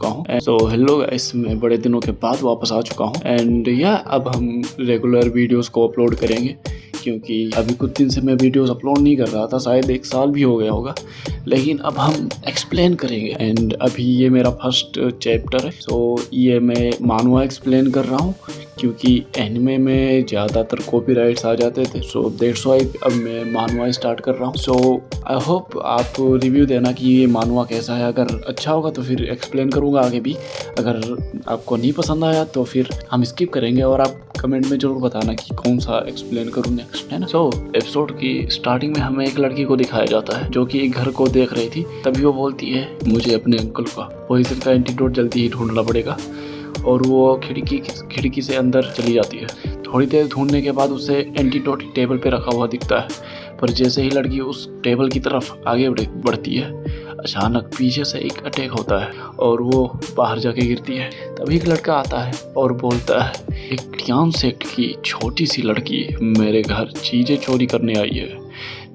चुका हूँ। So hello guys, मैं बड़े दिनों के बाद वापस आ चुका हूँ एंड अब हम रेगुलर वीडियोस को अपलोड करेंगे, क्योंकि अभी कुछ दिन से मैं वीडियोस अपलोड नहीं कर रहा था, शायद 1 साल भी हो गया होगा। लेकिन अब हम एक्सप्लेन करेंगे एंड अभी ये मेरा फर्स्ट चैप्टर है। सो ये मैं मानुआ एक्सप्लेन कर रहा हूँ, क्योंकि एनिमे में ज़्यादातर कॉपीराइट्स आ जाते थे। सो दैट्स व्हाई अब मैं मानुआ स्टार्ट कर रहा हूँ। सो आई होप आप रिव्यू देना कि ये मानुआ कैसा है। अगर अच्छा होगा तो फिर एक्सप्लेन करूँगा आगे भी, अगर आपको नहीं पसंद आया तो फिर हम स्किप करेंगे और आप कमेंट में जरूर बताना कि कौन सा एक्सप्लेन करूँ नेक्स्ट, है ना। सो एपिसोड की स्टार्टिंग में हमें एक लड़की को दिखाया जाता है जो कि एक घर को देख रही थी। तभी वो बोलती है मुझे अपने अंकल का पॉइजन का एंटीडोट जल्दी ही ढूंढना पड़ेगा, और वो खिड़की से अंदर चली जाती है। थोड़ी देर ढूंढने के बाद उसे एंटीडोट टेबल पे रखा हुआ दिखता है, पर जैसे ही लड़की उस टेबल की तरफ आगे बढ़ती है, अचानक पीछे से एक अटैक होता है और वो बाहर जाके गिरती है। तभी एक लड़का आता है और बोलता है, एक क्यान सेक्ट की छोटी सी लड़की मेरे घर चीज़ें चोरी करने आई है,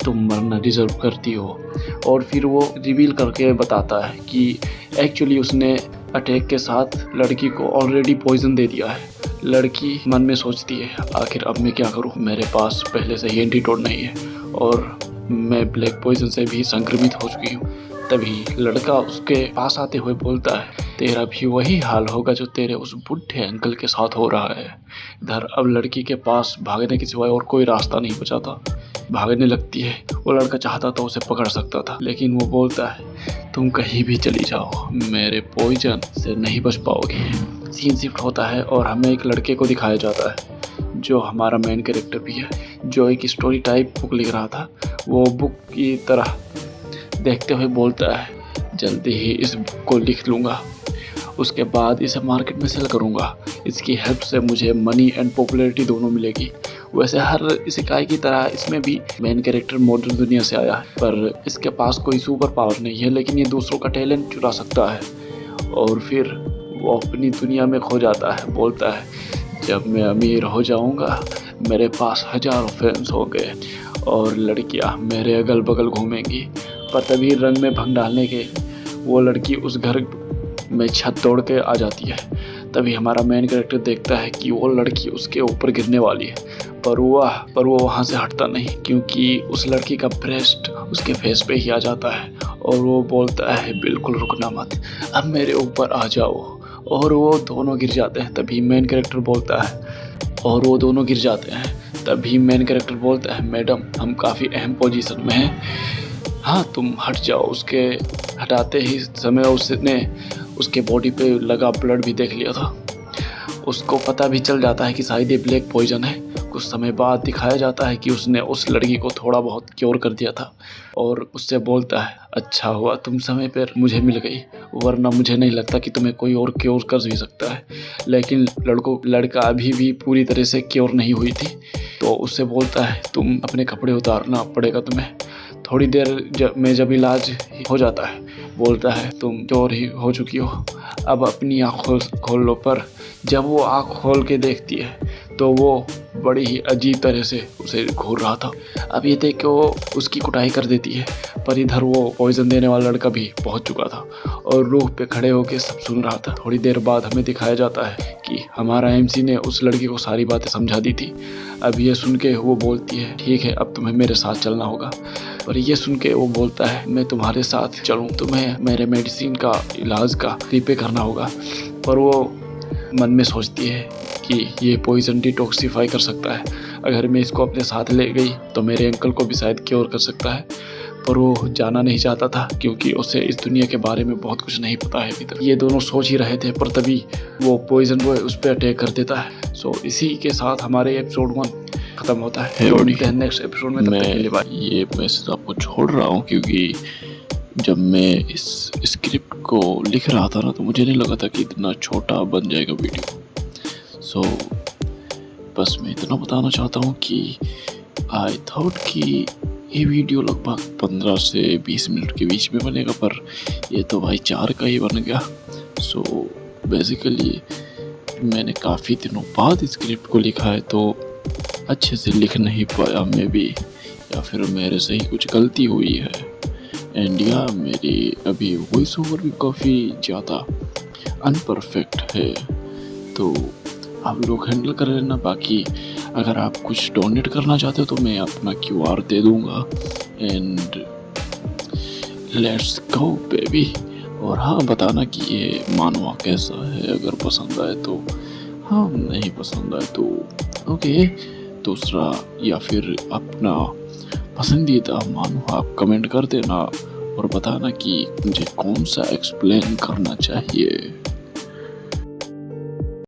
तुम मरना डिजर्व करती हो। और फिर वो रिवील करके बताता है कि एक्चुअली उसने अटैक के साथ लड़की को ऑलरेडी पॉइजन दे दिया है। लड़की मन में सोचती है, आखिर अब मैं क्या करूं, मेरे पास पहले से ही एंटीडोट नहीं है और मैं ब्लैक पॉइजन से भी संक्रमित हो चुकी हूँ। तभी लड़का उसके पास आते हुए बोलता है, तेरा भी वही हाल होगा जो तेरे उस बुढ़े अंकल के साथ हो रहा है। इधर अब लड़की के पास भागने के सिवाय और कोई रास्ता नहीं बचा था। भागने लगती है। वो लड़का चाहता तो उसे पकड़ सकता था, लेकिन वो बोलता है, तुम कहीं भी चली जाओ, मेरे पॉइजन से नहीं बच पाओगी। सीन शिफ्ट होता है और हमें एक लड़के को दिखाया जाता है जो हमारा मेन कैरेक्टर भी है, जो एक स्टोरी टाइप बुक लिख रहा था। वो बुक की तरह देखते हुए बोलता है, जल्दी ही इस बुक को लिख लूँगा, उसके बाद इसे मार्केट में सेल करूँगा। इसकी हेल्प से मुझे मनी एंड पॉपुलैरिटी दोनों मिलेगी। वैसे हर इकाई की तरह इसमें भी मेन कैरेक्टर मॉडर्न दुनिया से आया है, पर इसके पास कोई सुपर पावर नहीं है, लेकिन ये दूसरों का टैलेंट चुरा सकता है। और फिर वो अपनी दुनिया में खो जाता है। बोलता है, जब मैं अमीर हो जाऊंगा मेरे पास हजारों फैंस होंगे और लड़कियां मेरे अगल बगल घूमेंगी। पर तभी रंग में भंग डालने के वो लड़की उस घर में छत तोड़ के आ जाती है। तभी हमारा मेन कैरेक्टर देखता है कि वो लड़की उसके ऊपर गिरने वाली है, पर वो वहाँ से हटता नहीं, क्योंकि उस लड़की का ब्रेस्ट उसके फेस पे ही आ जाता है। और वो बोलता है, बिल्कुल रुकना मत, अब मेरे ऊपर आ जाओ। और वो दोनों गिर जाते हैं। तभी मेन कैरेक्टर बोलता है, मैडम हम काफ़ी अहम पोजीशन में हैं, हाँ तुम हट जाओ। उसके हटाते ही समय उसने उसके बॉडी पे लगा ब्लड भी देख लिया था। उसको पता भी चल जाता है कि शायद ये ब्लैक पॉइजन है। कुछ समय बाद दिखाया जाता है कि उसने उस लड़की को थोड़ा बहुत क्योर कर दिया था और उससे बोलता है, अच्छा हुआ तुम समय पर मुझे मिल गई, वरना मुझे नहीं लगता कि तुम्हें कोई और क्योर कर भी सकता है। लेकिन लड़का अभी भी पूरी तरह से क्योर नहीं हुई थी, तो उससे बोलता है, तुम अपने कपड़े उतारना पड़ेगा तुम्हें। थोड़ी देर में जब इलाज हो जाता है, बोलता है, तुम क्योर ही हो चुकी हो, अब अपनी आँख खोल लो। पर जब वो आँख खोल के देखती है तो वो बड़ी ही अजीब तरह से उसे घूर रहा था। अब ये देख के वो उसकी कुटाई कर देती है, पर इधर वो पॉइजन देने वाला लड़का भी पहुंच चुका था और रूह पे खड़े होकर सब सुन रहा था। थोड़ी देर बाद हमें दिखाया जाता है कि हमारा एमसी ने उस लड़की को सारी बातें समझा दी थी। अब ये सुन के वो बोलती है, ठीक है अब तुम्हें मेरे साथ चलना होगा। और ये सुन के वो बोलता है, मैं तुम्हारे साथ चलूँ, तुम्हें मेरे मेडिसिन का इलाज का पे करना होगा। पर वो मन में सोचती है कि ये पॉइजन डिटॉक्सिफाई कर सकता है, अगर मैं इसको अपने साथ ले गई तो मेरे अंकल को भी शायद क्योर कर सकता है। पर वो जाना नहीं चाहता था, क्योंकि उसे इस दुनिया के बारे में बहुत कुछ नहीं पता है अभी तक। ये दोनों सोच ही रहे थे, पर तभी वो पॉइजन बॉय उस पर अटैक कर देता है। सो इसी के साथ हमारे एपिसोड 1 खत्म होता है। नेक्स्ट एपिसोड में ये मैसेज आपको छोड़ रहा हूँ, क्योंकि जब मैं इस स्क्रिप्ट को लिख रहा था ना, तो मुझे नहीं लगा था कि इतना छोटा बन जाएगा वीडियो। सो बस मैं इतना बताना चाहता हूँ कि आई थॉट कि ये वीडियो लगभग 15 से 20 मिनट के बीच में बनेगा, पर ये तो भाई 4 का ही बन गया। सो बेसिकली मैंने काफ़ी दिनों बाद स्क्रिप्ट को लिखा है, तो अच्छे से लिख नहीं पाया मैं भी, या फिर मेरे से ही कुछ गलती हुई है। एंड या मेरी अभी वॉइस ओवर भी काफ़ी ज़्यादा अनपरफेक्ट है, तो आप लोग हैंडल कर लेना। बाकी अगर आप कुछ डोनेट करना चाहते हो तो मैं अपना QR दे दूँगा। And let's go baby. और हाँ, बताना कि ये मानवा कैसा है, अगर पसंद आए तो हाँ, नहीं पसंद आए तो ओके। दूसरा या फिर अपना पसंदीदा मानवा आप कमेंट कर देना और बताना कि मुझे कौन सा एक्सप्लेन करना चाहिए।